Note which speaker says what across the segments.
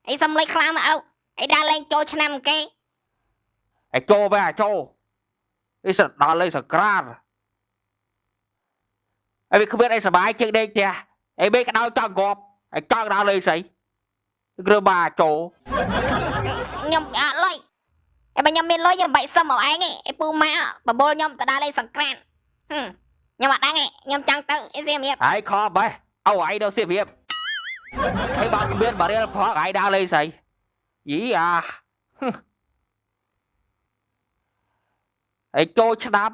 Speaker 1: ไอ้สำเลยคลามเอาไอ้ดาเลงโจชนะแก
Speaker 2: ไอ้โจไปโจไอ้สัตว์ดาเลยสักกราดไอ้คือเบ็ดไอ้สบายจึงเด็กเจ้าไอ้เบ็ดก็เอาจังกบไอ้จังดาเลยสิเรือบาโจ
Speaker 1: ยมเลยไอ้บัญญัติเลยยังใบสมองไอ้ไงไอ้ปูม้าบะโบยมแต่ดาเลยสังกรานยมมาได้ไงยมจังตึงไอ้เสียเมีย
Speaker 2: ไอ้คอไปเอาไอ้เดี๋ยวเสียเมียไอ้บ้าคือเบ็ดบาเรียพอไอ้ดาเลยสิยี่ไอ้โจชนะ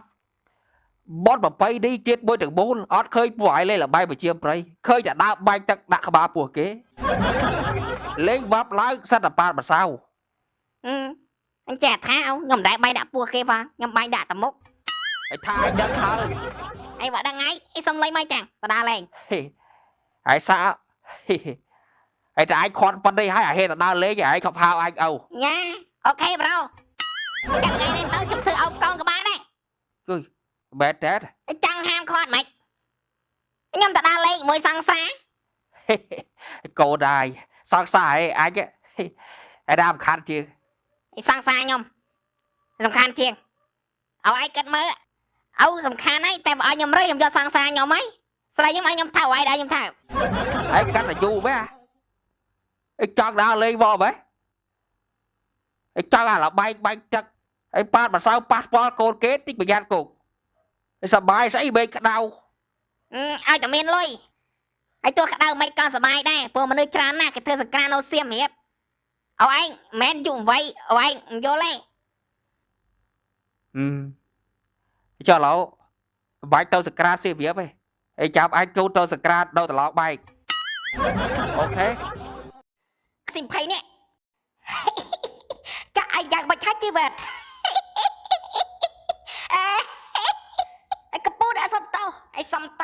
Speaker 2: บอสแบบไปđi chết bôiถึงbốnอดเคยปล่อยเลยlà bayไปเชียมไปเคยจะด่าใบจากดักขบาปัวเก๋เลี้ยงบับล้างสัตว์ปลาแบบsao
Speaker 1: anh trẻ tháo ngầm đại bay đã pua kia vào ngầm bay đã tầm mốc
Speaker 2: ไอ้ทายดังทาย
Speaker 1: ไอ้vợ đang ngayไอ้xong lấy mai chẳng tao đa lên
Speaker 2: ไอ้ซาไอ้ไอ้คอนปันได้ให้ไอ้เฮตดาเล็กไอ้ขับพาวไอ้เอา
Speaker 1: nha ok bro chẳng ngày này tao chụp thử ông con của ba này
Speaker 2: cười bẹt chết
Speaker 1: ไอ้จังห้ามคอดไหมไอ้ngầm tao đa lên môi sang xa
Speaker 2: cô đài sao sai ai cáiไอ้ดามคันจี
Speaker 1: ไอ้sang xa nhomสำคัญเชียงเอาไอ้กัดมือเอาสำคัญไอ้แต่เอายมเรื่อยยมจะsang xa nhomไหมสลายยมไอ้ยมเท่าไอ้ได้ยมเท่า
Speaker 2: ไอ้กัดlà du béไอ้จังดาเลยบอไหมไอ้จังlà bay bayจักไอ้ป้าmà sao passport cô kết tích bị gian cụcไอ้สบายใส่เบรกดาว
Speaker 1: เอาจะเมนเลยไอ้ตัวกระดาวไม่ก็สบายได้พวกมันนึกชนะกับเธอสกรานเอาเสียมเหียบเอาไอ้แมนยุ่งไว้เอาไอ้โยเล่
Speaker 2: cho lão bài tao sạc ra xiêm hiếp ấyไอ้จับไอ้กูตสกราดโดนตลอดไปโอเค
Speaker 1: สิ่งไพ่เนี่ยจะไอ้อยากไปคัดชีวิตไอ้กระปูได้สมโตไอ้สมโต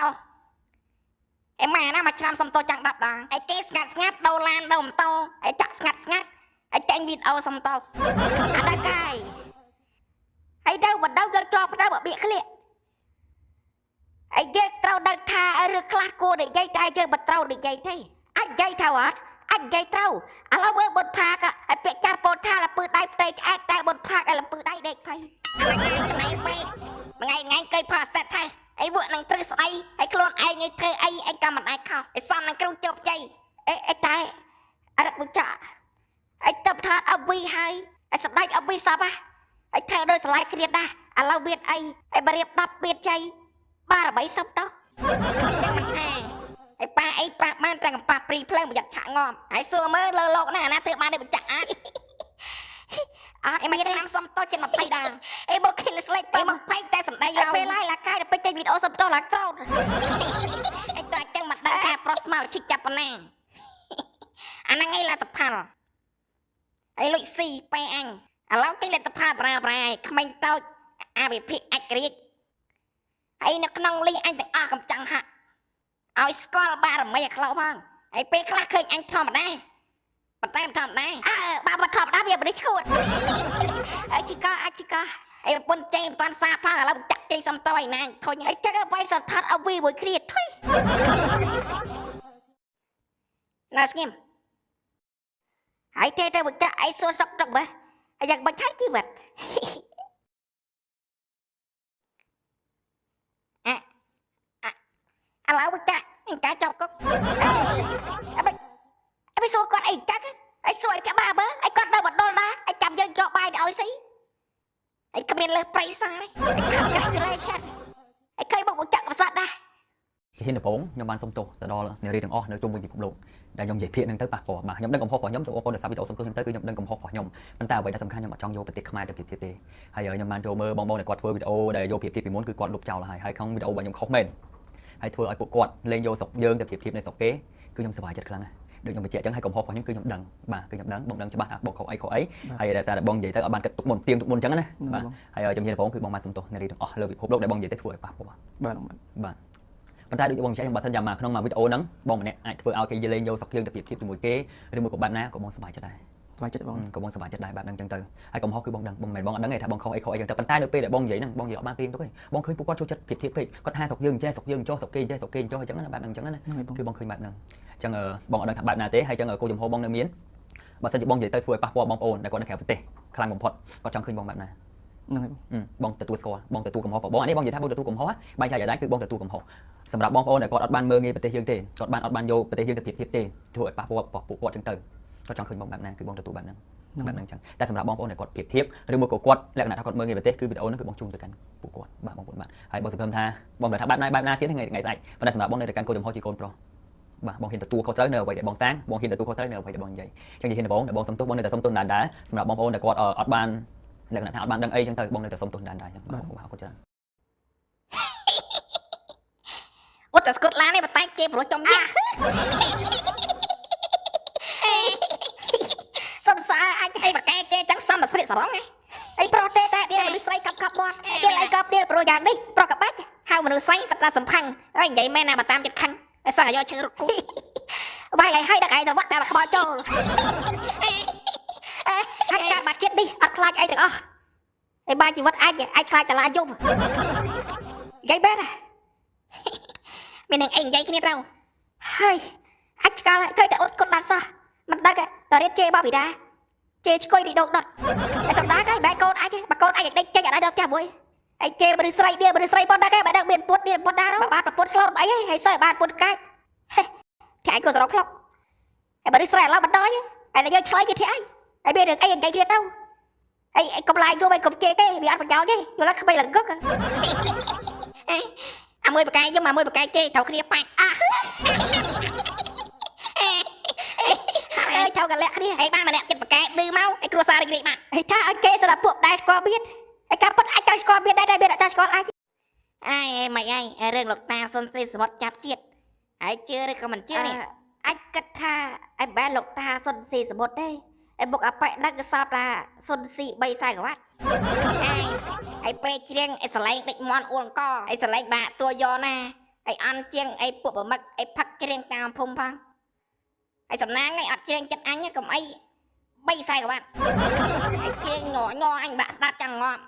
Speaker 1: ไอ้แม่น่ะมาชนะสมโตจังดับดังไอ้เจ๊สงัดโดนลานโดนโตไอ้จักสงัดไอ้แจงวิดเอาสมโตอะไรกันไอ้เดาบัดเดาจะจอบเดาบัดเบี้ยเคลียไอ้เจ๊เต้าเดินทาเรือคลาโก้เด็กใจใจเจอบัดเต้าเด็กใจไทยไอ้ใจเท่าอ่ะไอ้ใจเต้าอะไรเมื่อบนพากะไอ้เปียจ่าโปท่าละปืนได้เตะไอ้แต่บนพากไอ้ละปืนได้เด็กไทยอะไรไงกันไหนไปไงเคยพาสไทยไอ้เวื่อนังตรึสไอ้โคลนไอ้ไงเธอไอ้กำมันไอ้เข้าไอ้ซ้ำนังกรูจบใจไอ้ตายอะไรบุจ่าไอ้ตับทอดเอาวีให้ไอ้สบายเอาวีซับอ่ะไอ้เธอโดยสลายเครียดได้อะไรเบียดไอ้บริบดับเบียดใจบ้าระบายซับต่อจังมันแห้งไอ้ปลาบ้านแต่งปลาปรีเพลิงอยากฉะงอมไอ้ซัวเมื่อเลอโลกน่ะนะเธอมาได้บุจ่าไอ้ไม่ใช่น้ำส้มโตจะมาไปดังไอ้บอกคิลสไลด์ไปมันไปแต่สำได้เราไปไล่ละกายไปใจวิดีโอส้มโตละกรอดไอ้ตัวจังมันดังแค่โปรสมาชิจับปนังอันนั้นไงล่ะตะพันไอ้ลุยซีไปอังแล้วcái là tập hợp ra ra không tao bị phi ác liệtไอ้นักน้องลีไอ้แต่กำจังฮะเอาสกอลบาร์ไม่อยากเล่าบ้างไอ้เป๊กคลาเคยอันทอมได้ปัตตามทอมได้บาร์บัทอมได้เบียบริชวดไอ้ชิคาไอ้ปนเจมปันซาพังแล้วจับเจมซัมตอยนางทอยไอ้เจ้าไปสัตว์ทัดเอาวีบวยเครียดทุยน่าสกิมไอ้เจ้าบุกจะไอ้โซซอกตรงไปไอ้อยากไปคัดชีวิตอะไรวะจ๊ะไอ้กาจอกก็ไอ้ไปสู้ก่อนไอ้จ๊ะไอ้สวยจะบ้าเบ้อไอ้ก่อนได้บทโดนนะไอ้จำยังเจาะใบเอาสิไอ้คอมเมนต์เลยไปซะไอ้คำกระไรชั่นไอ้เคยบอกว่าจักกับสัตว์ได้
Speaker 3: hiện là bốn nhóm ban phong tục từ đó là nếu đi đường o nếu chung với phục lộ đại nhóm giải thiện đang tới bạc bỏ mà nhóm đơn cộng hòa của nhóm tụ ô được sao bị tổ xung tới nhóm đơn cộng hòa của nhóm mình tạo vậy đã tầm khăn nhưng mà trong vô tiệc khai tiệc tiệc hay giờ nhóm ban trâu mơ bong bong này quạt phơi video để vô tiệc tiệc muốn cứ quạt lục chào là hay không video và nhóm khó mền hay thưa ở bộ quạt lên vô sọc dương tiệc tiệc này sọc kế cứ nhóm sờ chật khăn được nhóm bị trẻ chẳng hay cộng hòa của nhóm cứ nhóm đằng bà cứ nhóm đắng bong đằng cho bạn bộ khẩu ấy hay là ra bong vậy tới ở ban cật tục môn tiêm tục môn trắng đấy hay ở trong như là bốn cứ bong ban xung tục nếu đi đường o lơ bị hộp lốc để bong vậy tới thưa bạn bạn ta được bong chạy bằng sân mà không mà video nắng bong này ai vừa ao cái lên vô sọc dương tập tiếp từ mũi kế rồi mũi của bạn ná của bong sờ bài chất này của bong sờ bài chất này bạn đang chân từ ai cộng hòa cứ bong đằng bong này bong đắng này thà bong khẩu ấy khẩu ấy chân từ bạn ta được p để bong vậy nè bong gì ở ban phim thôi bong khơi qua cho chất tiếp tiếp có hai sọc dương cho sọc kê cho chẳng là bạn đang chẳng là cứ bong khơi bạn nè ចឹងបងអត់ដឹងថាបែបណាទេហើយចឹងគោចំហបងនៅមានបើសិនជាបងនិយាយទៅធ្វើឲ្យប៉ះពាល់បងប្អូនដែលគាត់នៅក្រៅប្រទេសខ្លាំងបំផុតគាត់ចង់ឃើញបងបែបណាហ្នឹងហើយបងទទួលស្គាល់បងទទួលកំហុសបងអានេះបងនិយាយថាបងទទួលកំហុសបែរចែកឲ្យដែរគឺបងទទួលកំហុសសម្រាប់បងប្អូនដែលគាត់អត់បានមើលងាយប្រទេសយើងទេគាត់បានអត់បានយកប្រទេសយើងទៅប្រៀបធៀបទេធ្វើឲ្យប៉ះពាល់ពួកគាត់ចឹងទៅគាត់ចង់ឃើញបងបែបណាគឺបងទទួលបែបហ្នឹងចឹងតែសម្រាប់បងប្អូនដែលគាត់ប្រៀបធៀបឬមួយក៏គាត់លក្ខណៈថាគាត់មើលងាយប្រទេសគឺវីដេអូហ្នឹងគឺបងជូនទៅកាន់ពួកគាត់បាទបងប្អូនបាទហើយបងសង្ឃឹមថាបងមិនថាបែបណាទៀតថ្ងៃស្អែកប៉ុន្តែសម្រាប់បងនៅតែកាន់គោលចំហជាកូនប្រុសបាទបងហ៊ានទទួលខុសត្រូវនៅអ្វីដែលបងសាងបងហ៊ានទទួលខុសត្រូវនៅអ្វីដែលបងនិយាយចឹងនិយាយទៅបងសុំទោសបងនៅតែសុំទោសដែរសម្រាប់បងប្អូនដែលគាត់អត់បានលក្ខណៈថាអត់បានដឹងអីចឹងទៅបងនៅតែសុំទោសដែរចឹងបាទបងអរគុណច្រើន
Speaker 1: អត់តែស្គត់ឡាននេះបតែគេព្រោះចំយ៉ាសំសាអាចឲ្យបកែគេចឹងសំស្រីសរងអីប្រុសទេតែដៀលមនុស្សស្រីកាប់បាត់ដៀលអីកាប់ដៀលប្រុសយ៉ាងនេះប្រុសកាបាច់ហៅមនុស្សស្រីសក្តាសំផាំងហើយនិយាយមែនណាបើតាមចិត្តខឹងហើយសោះយកឈើរត់គូបាយឲ្យដឹកឯងទៅវត្តតែក្បោចូលអាចកាត់បាត់ចិត្តនេះអត់ខ្លាចអីទាំងអស់ឯបាជីវិតអាចខ្លាចតឡាយប់និយាយបែរមាននឹងអីនិយាយគ្នាទៅហើយអាចឆ្កល់ឃើញតែអត់គុណបានសោះមិនដឹងតែរៀបជេបបពីដាជេឆ្កុយរីដងដុតតែសំដាហើយបែកូនអាចបើកូនអាចដេកចេញអត់ដល់ផ្ទះមួយឯជេបរិស្រីដៀបរិស្រីប៉ុណ្ណាគេបើដឹងមានពុតមានពុតដែរបាទប្រពុតឆ្លងអីហើយសើបានពុតកាច់តែឯងក៏សរកខ្លុកហើយបរិស្រីឥឡូវបណ្ដោយហើយតែយើងឆ្លៃគេធ្វើអីហើយមានរឿងអីនិយាយគ្នាទៅអីកំឡាយយកឲ្យកុំជេគេវាអត់ប្រយោជន៍ទេយល់ថាក្បីលងឹកអាមួយបកាយយកមកមួយបកាយជេត្រូវគ្នាប៉ាក់អើយថៅកលាក់គ្នាឯងបានម្នាក់ចិត្តបកែឌឺមកឯគ្រួសាររីករាយបានឯថាឲ្យគេសម្រាប់ពួកដែរស្គាល់មានឯការប៉ិតអាចទៅស្គាល់មានដែរមានតែស្គាល់អាចអើយមិនអីរឿងលោកតាសុនស៊ីសមុទ្រចាប់ជាតិឯជឿឬក៏មិនជឿនេះអាចគិតថាឯបែរលោកតាសុនស៊ីសមុទ្រទេឯបុកអបិដឹកសពថាសុនស៊ី3 40 វ៉ាត់ឯពេលច្រៀងឯសលេងដេចមន់អួលអង្គឯសលេងបាក់តួយកណាឯអន់ជាងឯពួកប្រមឹកឯផឹកច្រៀងតាមភូមិផងឯសំណាងឯអត់ច្រៀងចិត្តអញកុំអី3 40 វ៉ាត់ឯច្រៀងងអញបាក់ស្ដាប់ចង់ងាប់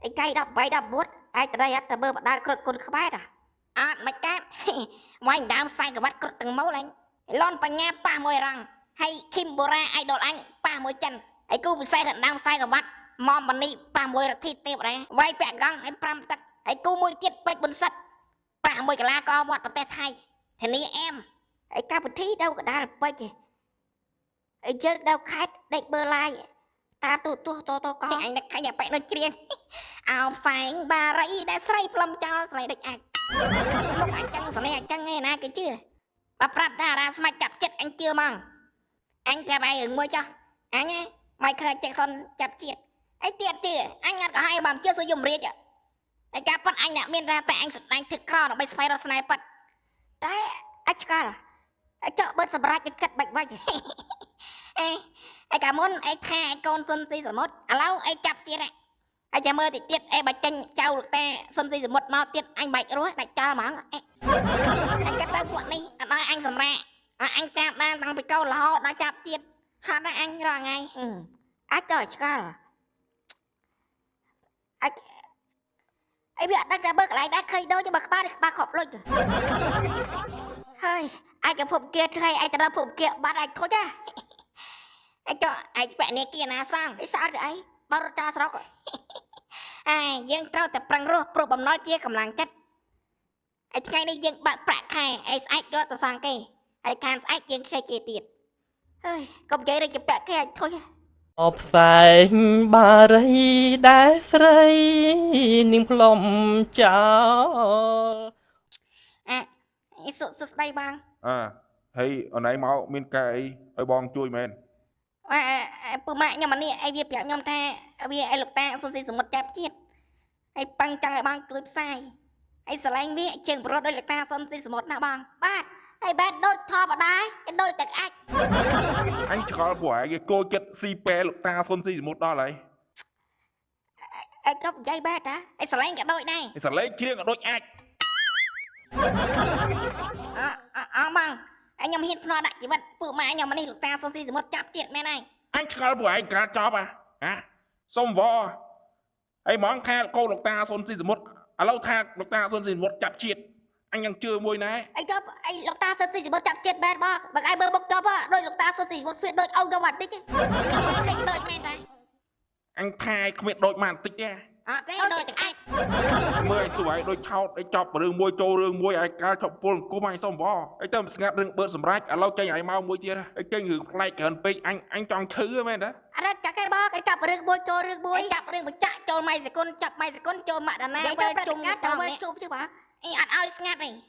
Speaker 1: ឯកៃ13 14ឯតរៃអត់ទៅមើលបដាគ្រុតគុណក្បែរអត់មិនកើតវាយដើម40 វ៉ាត់គ្រុតទាំងមូលអញលន់បញ្ញាប៉ះមួយរងហើយឃីមបូរ៉ាអាយដលអញប៉ះមួយចិនឯគូពិសេសដើម40 វ៉ាត់ម៉មនីប៉ះមួយរទ្ធីទេពដែរវាយពាក់កង់ឲ្យ5ទឹកឯគូមួយទៀតពេជ្រប៊ុនសិតប៉ះមួយកលាកវត្តប្រទេសថៃធានាអែមឯកាពិធីដៅកដាលពេជ្រឯយើងដៅខេតដេកបឺឡាយតាទូទោះតតកអញនឹកខាញ់អាប៉ែដូចគ្រៀងអោផ្សែងបារីដែលស្រីផ្លុំចោលស្រីដូចអាចមកអញចឹងស្នេហ៍អញ្ចឹងឯណាគេជឿបើប្រាប់តារាស្មាច់ចាប់ចិត្តអញជឿហ្មងអញប្រាប់ឯងរឿងមួយចុះអញមិនឃើញចេកសុនចាប់ជាតិអីទៀតជឿអញអត់ក៏ឲ្យបើជឿសុយមរាជឯការប៉ັດអញអ្នកមានតែអញស្ដាយទឹកក្រដើម្បីស្វែងរកស្នេហ៍ប៉ັດតែអាចឆ្កល់ចកបិទសម្រាប់គិតបាច់បាច់ឯកាមុនឯថាឯកូនសុនស៊ីសមុទ្រឥឡូវឯចាប់ជាតិឯចាំមើលតិចទៀតឯបាច់ចេញចៅលោកតាសុនស៊ីសមុទ្រមកទៀតអញបាច់រស់ដាច់ចោលហ្មងអញកាត់ទៅពួកនេះអត់ឲ្យអញសម្រាប់អញតាមដានតាំងពីកូនរហូតដល់ចាប់ជាតិហត់ដល់អញរាល់ថ្ងៃអាចទៅឆ្កល់អាចអីវាអត់ដឹងតែបើកន្លែងដែរឃើញដូចបើក្បាលក្បាលខប់លុចហើយអាចកំភពគៀថ្ងៃឯងទៅភពគៀបាត់ឯងខូចហ៎ឯងចុះឯងបែកនេះគៀណាសងអីស្អត់អីបើរត់តាស្រុកយើងត្រូវតែប្រឹងរស់ព្រោះបំណុលជាកម្លាំងចិត្តឯថ្ងៃនេះយើងបើកប្រាក់ខែឯស្អែកយកទៅសងគេឯខានស្អែកយើងខ្ចីគេទៀតហើយកុំនិយាយរឹកពាក់គេឲ្យធុញ
Speaker 4: អបផ្សែងបារីដែលស្រីនាងផ្លុំចោល
Speaker 1: សុស្ដីបង
Speaker 5: ហើយអូនឯងមកមានការអីឲ្យបងជួយមែន
Speaker 1: ពូម៉ាក់ខ្ញុំអានេះឯវាប្រាប់ខ្ញុំថាវាឲ្យលោកតាសុនស៊ីសមុទ្រចាប់ជាតិហើយប៉ឹងចង់ឲ្យបងជួយផ្សាយហើយស្រឡាញ់វាជើងប្រត់ដោយលោកតាសុនស៊ីសមុទ្រណាបងបាទហើយបែបដូចធម្មតាឯងដូចទឹកអាច
Speaker 5: អញឆ្កល់ពួកឯងគេគោចិត្តស៊ីប៉ែលោកតាសុនស៊ីសមុទ្រដល់ហើយ
Speaker 1: ឯងក៏និយាយបែបតាឯងស្រឡាញ់ក៏ដូចដែរ
Speaker 5: ឯងស្រឡេងគ្រៀងក៏ដូចអាច
Speaker 1: បងខ្ញុំហ៊ានភ្នាល់ដាក់ជីវិតពួកម៉ែខ្ញុំនេះលោកតាសុនស៊ីសមុទ្រចាប់ជាតិមែនហើយ
Speaker 5: អញឆ្កល់ពួកឯងក្រាចប់សុំវហើយហ្មងថាកូនលោកតាសុនស៊ីសមុទ្រឥឡូវថាលោកតាសុនស៊ីសមុទ្រចាប់ជាតិ anh đang chưa môi nè
Speaker 1: ai cho ai lục ta sơn thì một chạm chết bad bác và ai bơ bốc cho bác đôi lục ta sơn thì một phiên đôi ông cho mặt đấy chứ anh đôi mẹ này
Speaker 5: anh thay không biết đôi màn tích nha
Speaker 1: cái đôi từng ai
Speaker 5: mười sủi đôi thao đôi chọc rừng môi trâu rừng môi ai cá chọc pôn cô mày xong vò ai tâm ngạt rừng bớt sầm rách lâu chơi ai mau môi chia ai chơi ngừ lại cẩn pin anh chọn thứ mẹ đó
Speaker 1: anh chắc cái bác cái chập rừng bôi trâu rừng bôi chập rừng bôi chạy trâu mày sẽ con trâu mặt đàn này với chung với chung chứ bác anh ăn ai ngạt này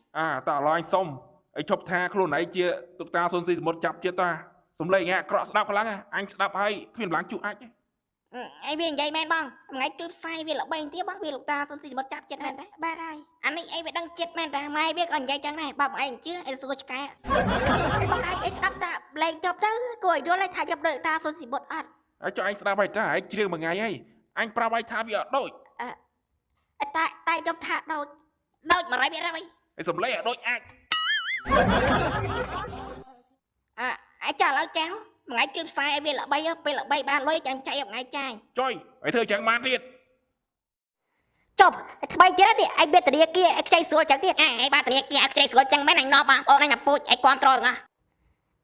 Speaker 5: ta lo anh xong ai chọc tha luôn này chia tụt ta xuân gì một chập chia ta sum lấy nghe cross đáp lắm anh đáp hay khuyên láng chụp ai
Speaker 1: ai viên vậy men băng ngày trước sai viên là bay tiếp băng viên lục ta xong thì một chạm chết men đấy ba đây anh ấy phải đăng chết men ra mai biết còn vậy chẳng này bảo anh chứ anh xua cái anh bảo cái stop ta lấy chọc tới cười vô lấy thay chọc đợi ta xong thì một ăn
Speaker 5: cho anh đáp hay trả anh riêng một ngày ấy anh pra bay tha bị ở đôi
Speaker 1: tại chọc thả đâu đâu mà lại biết ra bay
Speaker 5: anh sum lấy ở đôi anh
Speaker 1: anh trả lời cháu ngày trước sai viên là bay ba lối chẳng chạy ở ngày trai
Speaker 5: chơi ai thưa chẳng man liệt
Speaker 1: chụp bay chết đi anh biết từ kia anh chạy xuống chẳng tiếc ai ba từ kia anh chạy xuống chẳng mấy anh nó mà ô anh nhập bụi anh control à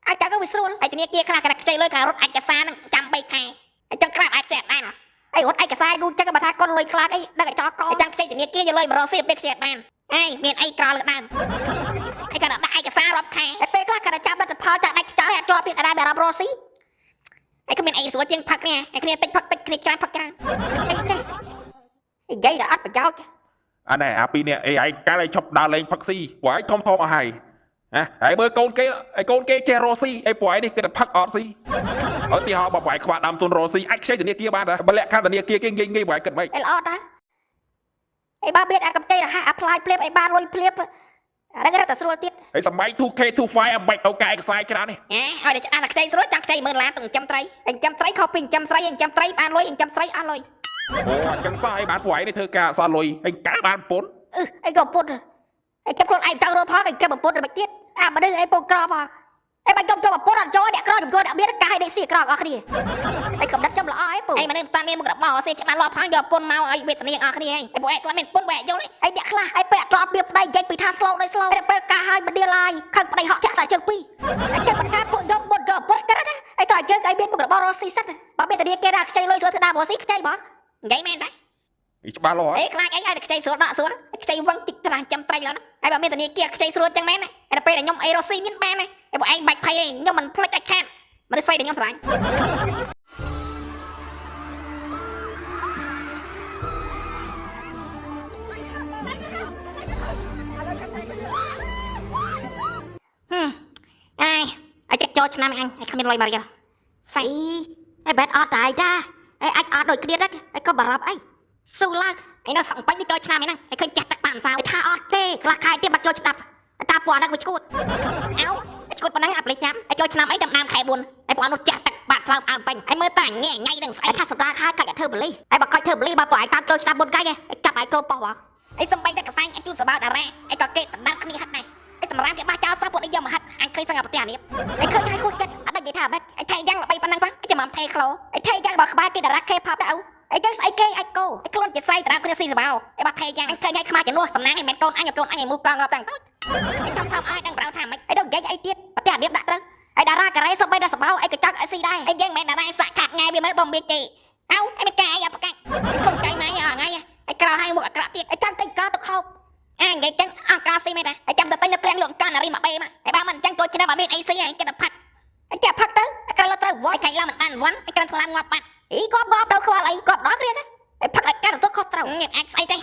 Speaker 1: anh chẳng có bị xuống anh từ kia khai cái chạy lối cả rốt anh cái xa nó chăm bay khai anh chẳng khai anh chạy đây nè anh hốt anh cái sai gu chắc cái bà thà con lối khai ấy đang cái cho con anh chẳng chạy từ kia vô lối mà rồi xếp biết chạy bàn ai miền anh cò lực đam anh cái đó đại cái xa rập khai anh bé khai cái chăm nó phao chạy anh chạy hết cho biết ở đây bà rập xí anh có miền anh xuống chân phật nè anh kia tích phật tích kia chán phật chán giấy đã ắt vào cháu
Speaker 5: anh này pi nè ai cái này chọc đà lên phật si của anh thom thom ở hay ai bơ con kế che rosi ai quái đi cái đập phật ở si ở thì họ bảo quái khoa đam tuần rosi anh xây từ nia kia ba đã bà lẹ khăn từ nia kia cái nghi quái cần vậy
Speaker 1: ai lọt á ai ba biết ai cầm chơi là hai apply flip ai ba rồi flip đang rất là sôi tiết
Speaker 5: ai sắm máy 2K 25 em bạch tàu cài cái sai cái đó này
Speaker 1: hỏi để anh là chơi sôi chắc chơi mượn lá từng trăm tray copy trăm tray ban lôi trăm tray ăn lôi
Speaker 5: chẳng sai bán quái này thưa cả sao lôi anh cá bán bốn
Speaker 1: anh gặp bốn anh chấp con anh tao rồi phá anh chấp một bốn rồi bạch tiết mà đây anh bông cò vào anh bạch công cho một bốn ăn cho đẹp cò đừng đã biết cả hai đây xì cò ở kia anh cầm đất châm là ai anh mà nên tan nên một đập mỏ xe chạm lo phá giờ bốn mau anh biết này ở kia anh bộ anh làm mình bốn bẹ vô đấy anh đẹp là anh bẹ tròn biết đây dây bị tha slow đây slow anh bẹ cả hai bên đi lại khăn đây họ chạy xài chân pi anh chấp một cái bộ dốc một giờ bốn cái đó anh tỏi chơi anh biết một đập mỏ xì sắt bảo biết là kia ra chơi lôi xuống đa bỏ xí chơi bỏ vậy men đấy
Speaker 5: ba lô
Speaker 1: ấy lại ấy được chơi xuống đó xuống chơi văng chích ra trăm tayแล้วนะไอ้บ่มีตัวนี้เกียร์chơi xuốngจังแม่นไอ้ไปខ្ញុំអេរ៉ូស៊ីមានបានไอ้บ่ឯងបាច់ភ័យខ្ញុំមិនផ្លិចដាច់ខាតមិនស្វ័យតែខ្ញុំស្រឡាញ់អញចូលឆ្នាំអញគ្មានលុយមករៀលស្អីไอ้แบตអត់តែឯតាไอ้អាចអត់ដូចគ្នាដែរไอ้ក៏បារម្ភអីស៊ូឡើងไอ้នោះសង្បាច់នេះចូលឆ្នាំហ្នឹងไอ้ឃើញចាស់ទឹកបានសាវថាអត់ទេខ្លះខែទៀតបាត់ចូលឆ្នាំតាពណ៌ហ្នឹងវាឈួតអោឈួតប៉ុណ្ណឹងអាប់លេចាំไอ้ចូលឆ្នាំអីតាមដើមខែ4ไอ้ពណ៌នោះចាស់ទឹកបាត់ខ្លោបអើបាញ់ไอ้មើលតាញ៉ែញ៉ៃនឹងស្អីថាសម្រាប់ខែកាច់ឲ្យធ្វើបលីไอ้បើកាច់ធ្វើបលីបើពណ៌ឯងតាមចូលឆ្នាំ4កាច់ឯងចាប់ឯងកូនប៉ោះไอ้សំបីតែកសាញ់ឯងជួយសបាតារ៉ាឯងក៏គេតំណាក់គ្នាហាត់ដែរไอ้សម្រាប់គេបះចោលសោះពួកនេះយកមកហាត់អញឃើញសឹងអាប្រទេសអានេះไอ้ឃើញហើយខូចចិត្តអត់ដឹងនិយាយថាបែបไอ้ថៃយ៉ាងល្បីប៉ុណ្ណឹងបងចាំមកថេក្លោไอ้ថៃយ៉ាងបើក្បែរគេតារ៉ា K-pop ដែរไอ้ចឹងស្អីគេអាចគោไอ้ខ្លួនជាស្រីតាគ្នាស៊ីសបោไอ้បាត់ថេយ៉ាងអញឃើញហើយខ្មៅជំនួសសំណាងឯងមិនកូនអញកូនអញឯងមូកងងាប់តាំងតូចไอ้ថំឲ្យដឹងប្រៅថាម៉េចไอ้ដល់និយាយអីទៀតប្រទេសអានេះដាក់ត្រូវไอ้តារ៉ាការ៉េសបីដល់សបោไอ้កញ្ចក់អីស៊ីដែរไอ้យើងមិនមែនតារ៉ាសាក់ឆាត់ងាយវាមើលបំវាទេអោไอ้មិនកាយអាប្រកាច់ខុសចៃម៉ៃថ្ងៃไอ้ក្រៅឲ្យមុខអាក្រក់ទៀតไอ้ចាំតែកោទៅខោបនិយាយចឹងអង្ការស៊ីមែនទេไอ้ចាំទៅទិញនៅផ្ទាំងលក់កានរីមកបេមកไอ้បើមិនចឹងចូលឆ្នាំអត់មានអីស៊ីឯងចិត្តផាត់ไอ้ចាផាត់ទៅไอ้ក្រៅត្រូវវ៉ៃថៃឡើងមិនបានវ៉ាន់ไอ้ក្រៅខ្លាំងងាប់បាត់អីគាត់បបទៅខ្វល់អីគាត់ដល់គ្រាไอ้ផាត់ឲ្យការទៅខុសត្រូវងៀបអាចស្អីទេ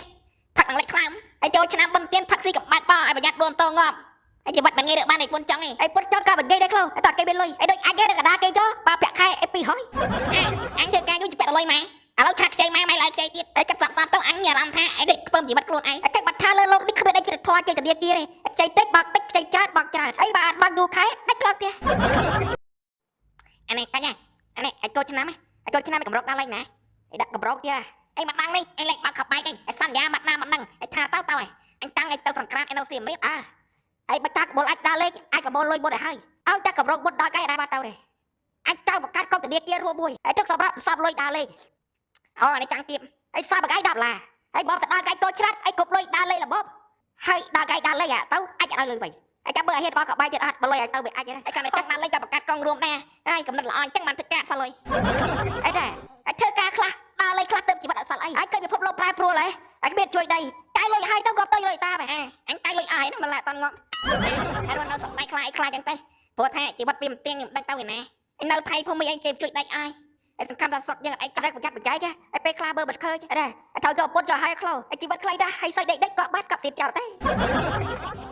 Speaker 1: ផាត់នឹងលេចខ្លាំងไอ้ចូលឆ្នាំបិណ្ឌទៀនផាត់ស៊ីកំបាច់បោឲ្យប្រយ័ត្នដួលតងាប់ไอ้ជីវិតមិនងាយរើបានឯពុនចង់ឯងពុនចង់ក៏មិនងាយដែរខ្លោไอ้តើគេមានលុយไอ้ដូចអាចទៅកដាគេចុះបើប្រាក់ខែអី200អញធ្វើការយូរជាពាក់លុយម៉ែឥឡូវឆាក់ខ្ចីម៉ែឡើងខ្ចីទៀតไอ้កាត់សាប់សាប់ទៅអញមានអារម្មណ៍ថាឯងដូចខ្ពើមជីវិតខ្លួនឯងไอ้កាត់បាត់ថាលើលោកនេះគ្មានអីគិតធွာចេះតែគៀទេខ្ចីតិចបាក់តិចខ្ចីច្រើនបាក់ច្រើនអីបើអត់បាក់យូរខែដាច់ក្លោកទៀតអានេះកាញ់អានេះឯងចូលឆ្នាំឯងចូលឆ្នាំកម្រោកដល់លេងណាឯងដាក់កម្រោកទៀតឯងមកដល់នេះឯងលេងបាក់ខបែកឯងសន្យាបាត់ណាមិនដឹងឯងថាទៅឯងអញតាំងឯងទៅសង្ក្រានឯងនៅសៀមរាបឯងបាច់តាកបលអាចដល់លេងអាចកបលលុយបុតឲ្យហើយឲ្យតែកម្រោកបុតដល់កែដែរបាត់ទៅទេអញចៅបង្កាត់កុំធនាគាររួមមួយឯងទឹកសម្រាប់សបលុយដល់លេងអូអានេះចាំងទៀតឯងសាបកឯង10ឡាឯងបបទៅដល់កែចូលច្រាត់ឯងគប់លុយដល់លេងរបប ហើយដល់កាយដល់លេខទៅអាចឲ្យលុយវិញហើយចាំបើឲ្យហេតុបោះក៏បាយទៀតអត់បើលុយឲ្យទៅវាអាចហើយកាន់តែចាក់ដល់លេខក៏បង្កាត់កងរួមដែរហើយកំណត់ល្អអញ្ចឹងបានទឹកកាត់សោះលុយអីដែរហើយធ្វើការខ្លះដល់លេខខ្លះទៅជីវិតអត់សល់អីហើយឃើញពិភពលោកប្រែប្រួលហើយហើយគ្មានជួយដីកាយលុយឲ្យទៅក៏ទៅលុយតាបែអញកាយលុយឲ្យហ្នឹងមិនឡាតន់ងប់ហើយរត់នៅសក់ដៃខ្លាយខ្លាយអញ្ចឹងទៅព្រោះថាជីវិតវាមិនទៀងខ្ញុំដឹងទៅឯណានៅថៃភូមិអីគេជួយដៃឲ្យហើយសំខាន់ថាស្រុកយើងអីក្រឹកប្រយ័ត្នប្រយែកហើយពេលខ្លះបើមិនឃើញដែរត្រូវយកពុតយកឲ្យខ្លោហើយជីវិតខ្លីដែរហើយសុយដេកក៏បាត់កប់ស៊ីតចោលតែ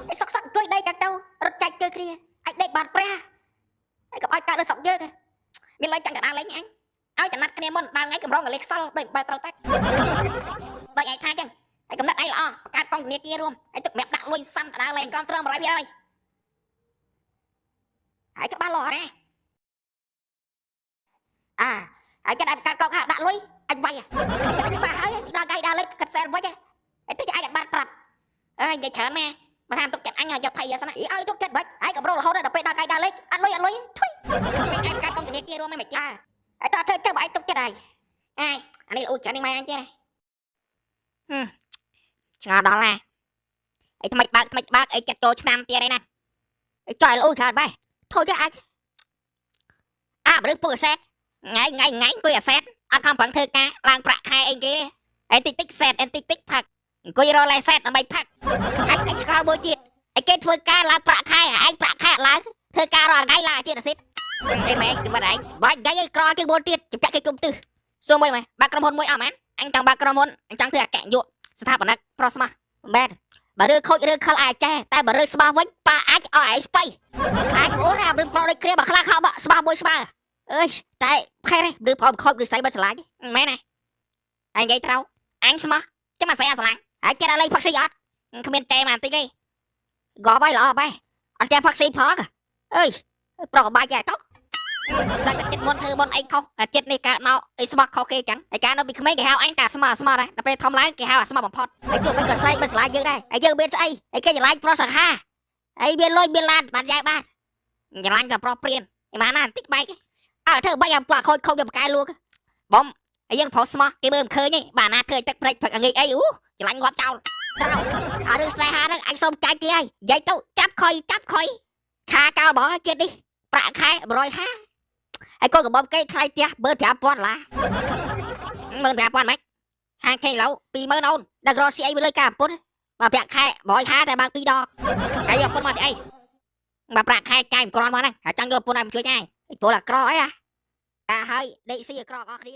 Speaker 1: ហើយសុកជួយដេកកាត់ទៅរត់ចាច់ជើគ្រាអាចដេកបាត់ព្រះហើយក៏ឲ្យកើតដល់ស្រុកយើងមានលុយចាំកណ្ដាលលេងអញឲ្យចំណាត់គ្នាមុនដល់ថ្ងៃកម្រងកលេសខ្សលដូចបើត្រូវតែដូចឯងថាចឹងហើយកំណត់ឯងល្អបង្កើតកងធនាគាររួមហើយទឹកមាក់ដាក់លុយសំកណ្ដាលលេងគ្រប់ត្រឹម 100% ហើយច្បាស់លាស់ណាហើយគេដាក់កាត់កោកដាក់លុយអញវាយតែច្បាស់ហើយដល់កាយដល់លេខកាត់សែនវិញហើយតិចអាចបាត់ប្រាប់និយាយច្រើនណាបើថាទុកចិត្តអញយកភ័យអាសនឲ្យទុកចិត្តបាច់ហើយក៏ប្រូរហូតដល់ពេលដល់កាយដល់លេខអត់លុយធុយគេកាត់កងធនាគាររួមមិនចាហើយតើធ្វើទៅបើឯងទុកចិត្តហើយអានេះអ៊ូច្រើននេះម៉ែអញចេះឆ្ងល់ដល់ណាអីថ្មិចបើកអីចាត់ចូលឆ្នាំទៀតឯណាចុយអ៊ូច្រើនបែធុយទៅអាចមនុស្សពុកអាសេតថ្ងៃអង្គុយអាសេតអត់ខំប្រឹងធ្វើការឡើងប្រាក់ខែអីគេឯតិចសេតតិចផឹកអង្គុយរកលេសេតដើម្បីផឹកអញឆ្កល់មួយទៀតឯគេធ្វើការឡើងប្រាក់ខែឯងប្រាក់ខែឡើងធ្វើការរាល់ថ្ងៃឡើងជាតិអាសេតឯម៉ែជីវិតឯងបាច់ដៃឲ្យក្រជាងមុនទៀតចម្ចាក់គេគុំទឹះសួរមួយម៉ែបើក្រុមហ៊ុនមួយអត់មែនអញចង់បើក្រុមហ៊ុនអញចង់ធ្វើអគ្គនាយកស្ថាបនិកប្រុសស្មោះមែនបើរឿងខូចរឿងខលអាចចេះតែបើរឿងស្បាវិញប៉ាអាចឲ្យឯងស្បៃអាចអូនរឿងប្រុសដូចគ្រាបើខ្លះខំស្បាមួយស្បាអើយតែផែរឿងប្រុសខូចឬស្អីបើឆ្លាញ់មែនណាអញនិយាយត្រូវអញស្មោះចាំមកស្អីអាឆ្លាញ់ហើយគេដល់លេងផឹកស៊ីអត់គ្មានចែមកបន្តិចទេកប់ហើយល្អបែអត់ចេះផឹកស៊ីផងអើយប្រុសបាច់ចាទៅដល់ចិត្តមុនធ្វើមុនអីខុសចិត្តនេះកើតមកអីស្មោះខុសគេចឹងហើយការនៅពីក្មេងគេហៅអញតាស្មោះដែរដល់ពេលធំឡើងគេហៅអាស្មោះបំផុតហើយជួបមិនក៏ស្អីមិនឆ្លាញ់យើងដែរហើយយើងមានស្អីហើយគេឆ្លាញ់ប្រុសសង្ហាហើយមានលុយមានឡានបានយ៉ាបានឆ្លាញ់តែប្រុសព្រៀនឯម៉ាណាបន្តិចបែកធ្វើបាច់អាពួកខូចវាបកែលួបំហើយយើងប្រុសស្មោះគេមើលមិនឃើញទេបាទណាឃើញទឹកព្រេចផឹកងាយអីឆ្លាញ់ងាប់ចោលត្រូវអារឿងស្នេហាហ្នឹងអញសុំចាច់គេហើយនិយាយទៅចាប់ខុយខាកោលបងគេនេះប្រាក់ខែ150ហើយកូនកំបគេថ្លៃផ្ទះ$50,000មិនហាងខេឡូ20,000អូនដល់រកស៊ីអីវាលុយការពុតបើប្រាក់ខែ150តែបើក2ដងហើយយកពុតមកទីអីបើប្រាក់ខែចាយមិនគ្រាន់មកហ្នឹងហើយចង់យកពុតឲ្យជួយចាយព្រោះអាក្រអីតែហើយដេកស៊ីអាក្រអស់គ្នា